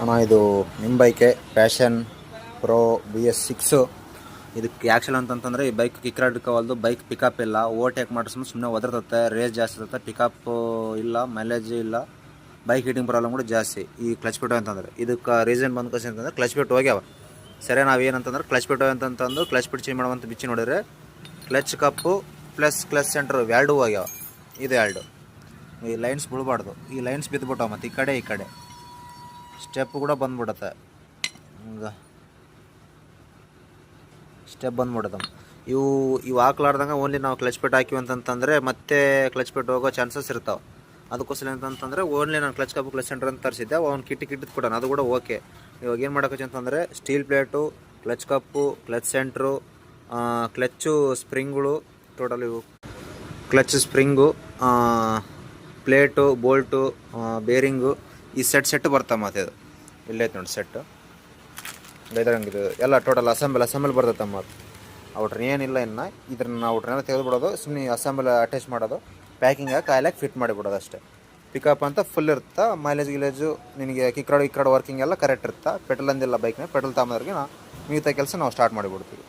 ಅಣ್ಣ ಇದು ನಿಮ್ಮ ಬೈಕೆ ಪ್ಯಾಷನ್ ಪ್ರೋ BS6. ಇದಕ್ಕೆ ಆ್ಯಕ್ಚುಲ್ ಅಂತಂತಂದರೆ ಈ ಬೈಕ್ ಕಿಕ್ ರಾಡ್ ಇಟ್ಕೋವಲ್ದು, ಬೈಕ್ ಪಿಕಪ್ ಇಲ್ಲ, ಓವರ್ಟೇಕ್ ಮಾಡಿಸ್ಕೊಂಡು ಸುಮ್ಮನೆ ಒದರ್ತತ್ತೆ, ರೇಸ್ ಜಾಸ್ತಿ ಇರುತ್ತೆ, ಪಿಕಪ್ ಇಲ್ಲ, ಮೈಲೇಜ್ ಇಲ್ಲ, ಬೈಕ್ ಹೀಟಿಂಗ್ ಪ್ರಾಬ್ಲಮ್ ಕೂಡ ಜಾಸ್ತಿ ಈ ಕ್ಲಚ್ ಬಿಟ್ಟು ಅಂತಂದರೆ. ಇದಕ್ಕೆ ರೀಸನ್ ಬಂದು ಕಸಿ ಅಂತಂದರೆ ಕ್ಲಚ್ ಬಿಟ್ಟು ಹೋಗ್ಯಾವ. ಸರಿ, ನಾವೇನಂತಂದ್ರೆ ಕ್ಲಚ್ ಬಿಟ್ಟು ಅಂತಂದು ಕ್ಲಚ್ ಬಿಟ್ಟು ಚೇಂಜ್ ಮಾಡುವಂಥ ಬಿಚ್ಚಿ ನೋಡಿದ್ರೆ ಕ್ಲಚ್ ಕಪ್ಪು ಪ್ಲಸ್ ಕ್ಲಚ್ ಸೆಂಟ್ರ್ ಎರಡು ಹೋಗ್ಯಾವ. ಇದು ಎರಡು ಈ ಲೈನ್ಸ್ ಬಿಡಬಾರ್ದು, ಈ ಲೈನ್ಸ್ ಬಿದ್ದುಬಿಟ್ಟವ, ಮತ್ತು ಈ ಕಡೆ ಸ್ಟೆಪ್ ಕೂಡ ಬಂದ್ಬಿಡುತ್ತೆ, ಹಿಂಗೆ ಸ್ಟೆಪ್ ಬಂದ್ಬಿಡುತ್ತೆ. ಇವು ಹಾಕ್ಲಾರ್ದಂಗೆ ಓನ್ಲಿ ನಾವು ಕ್ಲಚ್ ಪೆಟ್ ಹಾಕಿವಿ ಅಂತಂತಂದರೆ ಮತ್ತೆ ಕ್ಲಚ್ ಪೆಟ್ ಹೋಗೋ ಚಾನ್ಸಸ್ ಇರ್ತಾವೆ. ಅದಕ್ಕೋಸ್ಕರ ಅಂತಂತಂದರೆ ಓನ್ಲಿ ನಾನು ಕ್ಲಚ್ ಕಪ್ಪು ಕ್ಲಚ್ ಸೆಂಟರ್ ಅಂತ ತರಿಸಿದ್ದೆ, ಅವ್ನು ಕಿಟ್ಟಿದ್ದು ಕೊಡೋಣ, ಅದು ಕೂಡ ಓಕೆ. ಇವಾಗ ಏನು ಮಾಡೋಕೆ ಅಂತಂದರೆ ಸ್ಟೀಲ್ ಪ್ಲೇಟು, ಕ್ಲಚ್ ಕಪ್ಪು, ಕ್ಲಚ್ ಸೆಂಟ್ರು, ಕ್ಲಚ್ಚು ಸ್ಪ್ರಿಂಗ್ಗಳು, ಟೋಟಲ್ ಇವು clutch spring, plate, Bolt, bearing, ಈ ಸೆಟ್ ಬರ್ತಾವೆ. ಮತ್ತು ಇದು ಇಲ್ಲೈತೆ ನೋಡಿ ಸೆಟ್ಟು, ಇದು ಎಲ್ಲ ಟೋಟಲ್ ಅಸೆಂಬಲ್ ಬರ್ತೈತೆ. ಮತ್ತು ಔಟ್ರ್ ಏನಿಲ್ಲ, ಇನ್ನು ಇದ್ರನ್ನ ಔಟ್ರನ್ನ ತೆಗೆದುಬಿಡೋದು, ಸುಮ್ಮನೆ ಅಸೆಂಬಲ್ ಅಟ್ಯಾಚ್ ಮಾಡೋದು, ಪ್ಯಾಕಿಂಗ್ ಹಾಕಿ ಕಾಯಿಲಾಗಿ ಫಿಟ್ ಮಾಡಿಬಿಡೋದು ಅಷ್ಟೇ. ಪಿಕಪ್ ಅಂತ ಫುಲ್ ಇರುತ್ತೆ, ಮೈಲೇಜು ನಿನಗೆ ಕಿಕ್ ರಾಡ್ ವರ್ಕಿಂಗ್ ಎಲ್ಲ ಕರೆಕ್ಟ್ ಇರುತ್ತೆ. ಪೆಟ್ರೋಲ್ ಅಂದಿಲ್ಲ ಬೈಕ್ನ, ಪೆಟ್ರೋಲ್ ತಗೊಂಬವ್ರಿಗೆ ಮಿಗತಾ ಕೆಲಸ ನಾವು ಸ್ಟಾರ್ಟ್ ಮಾಡಿಬಿಡ್ತೀವಿ.